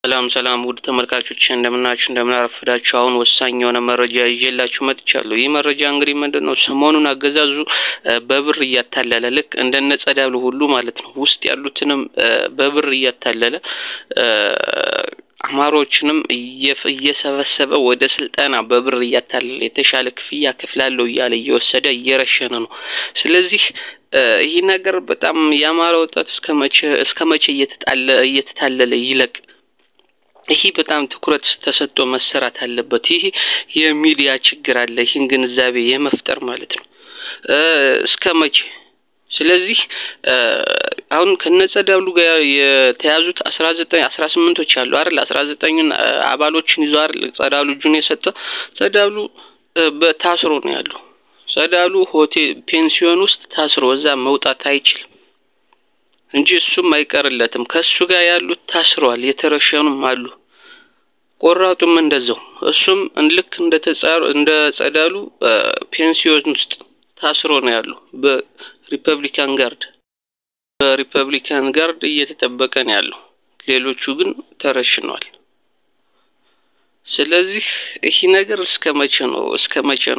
ሰላም ውድ ተመልካቾች እንደምን አረፈዳችሁ። አሁን ወሳኝ የሆነ መረጃ ይዤላችሁ መጥቻለሁ። ይህ መረጃ እንግዲህ ምንድነው ሰሞኑን አገዛዙ በብር እያታለለ ልክ እንደነ ጸዳሉ ሁሉ ማለት ነው ውስጥ ያሉትንም በብር እያታለለ አማሮችንም እየሰበሰበ ወደ ስልጣና በብር እያታለለ የተሻለ ክፍያ ከፍላለሁ እያለ እየወሰደ እየረሸነ ነው። ስለዚህ ይሄ ነገር በጣም ያማረ ወጣት እስከመቼ እየተታለለ ይለቅ? ይሄ በጣም ትኩረት ተሰጥቶ መሰራት አለበት። ይሄ የሚዲያ ችግር አለ። ይሄን ግንዛቤ የመፍጠር ማለት ነው እስከመቼ። ስለዚህ አሁን ከነጸዳሉ ጋር የተያዙት 18ዎች አሉ አይደል? 19ን አባሎችን ይዟል ጸዳሉ ጁን የሰጠ ጸዳሉ በታስሮ ነው ያለው። ጸዳሉ ሆቴል ፔንሲዮን ውስጥ ታስሮ እዛ መውጣት አይችልም እንጂ እሱም አይቀርለትም። ከሱ ጋር ያሉት ታስሯል፣ የተረሸኑም አሉ። ቆራጡም እንደዛው እሱም ልክ እንደ ጸዳሉ ፔንሲዮን ውስጥ ታስሮ ነው ያለው በሪፐብሊካን ጋርድ እየተጠበቀ ነው ያለው። ሌሎቹ ግን ተረሽነዋል። ስለዚህ ይሄ ነገር እስከመቼ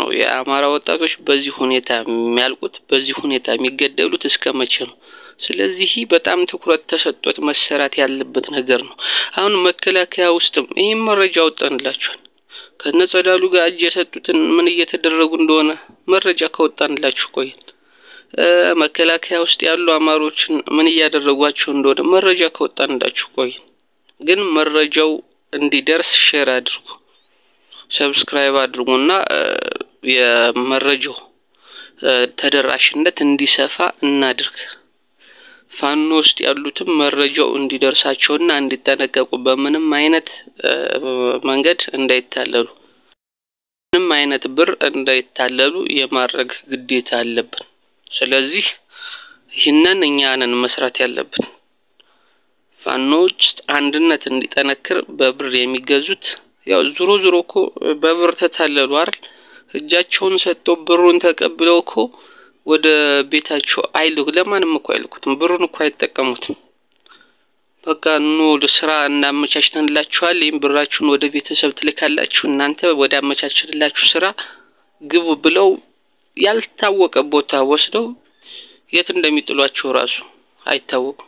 ነው የአማራ ወጣቶች በዚህ ሁኔታ የሚያልቁት፣ በዚህ ሁኔታ የሚገደሉት እስከመቼ ነው? ስለዚህ በጣም ትኩረት ተሰጥቶት መሰራት ያለበት ነገር ነው። አሁን መከላከያ ውስጥም ይሄን መረጃ ወጣንላችኋል። ከነጸዳሉ ጋር እጅ የሰጡትን ምን እየተደረጉ እንደሆነ መረጃ ከወጣንላችሁ ቆይን። መከላከያ ውስጥ ያሉ አማሮችን ምን እያደረጓቸው እንደሆነ መረጃ ከወጣንላችሁ ቆይን። ግን መረጃው እንዲደርስ ሼር አድርጉ፣ ሰብስክራይብ አድርጉና የመረጃው ተደራሽነት እንዲሰፋ እናድርግ። ፋኖ ውስጥ ያሉትም መረጃው እንዲደርሳቸውና እንዲጠነቀቁ በምንም አይነት መንገድ እንዳይታለሉ፣ ምንም አይነት ብር እንዳይታለሉ የማድረግ ግዴታ አለብን። ስለዚህ ይህንን እኛንን መስራት ያለብን። ፋኖች አንድነት እንዲጠነክር በብር የሚገዙት ያው ዙሮ እኮ በብር ተታለሉ አይደል? እጃቸውን ሰጥተው ብሩን ተቀብለው እኮ ወደ ቤታቸው ለማንም እኮ አይልኩትም። ብሩን እኮ አይተቀሙትም። በቃ ስራ እናመቻችተንላችኋል፣ ይሄን ብራችሁን ወደ ቤተሰብ ትልካላችሁ፣ እናንተ ወደ አመቻችተንላችሁ ስራ ግቡ ብለው ያልታወቀ ቦታ ወስደው የት እንደሚጥሏቸው ራሱ አይታወቅም።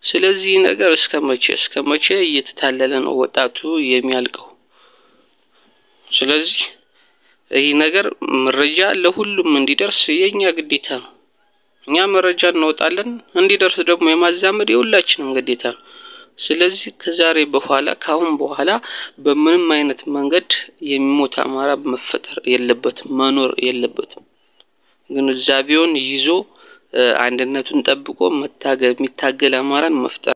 ስለዚህ ነገር እስከመቼ እየተታለለ ነው ወጣቱ የሚያልቀው? ስለዚህ ይሄ ነገር መረጃ ለሁሉም እንዲደርስ የኛ ግዴታ ነው። እኛ መረጃ እናወጣለን፣ እንዲደርስ ደግሞ የማዛመድ የሁላችንም ግዴታ ነው። ስለዚህ ካሁን በኋላ በምንም አይነት መንገድ የሚሞት አማራ መፈጠር የለበትም፣ መኖር የለበትም። ግንዛቤውን ይዞ አንድነቱን ጠብቆ የሚታገል አማራን መፍጠር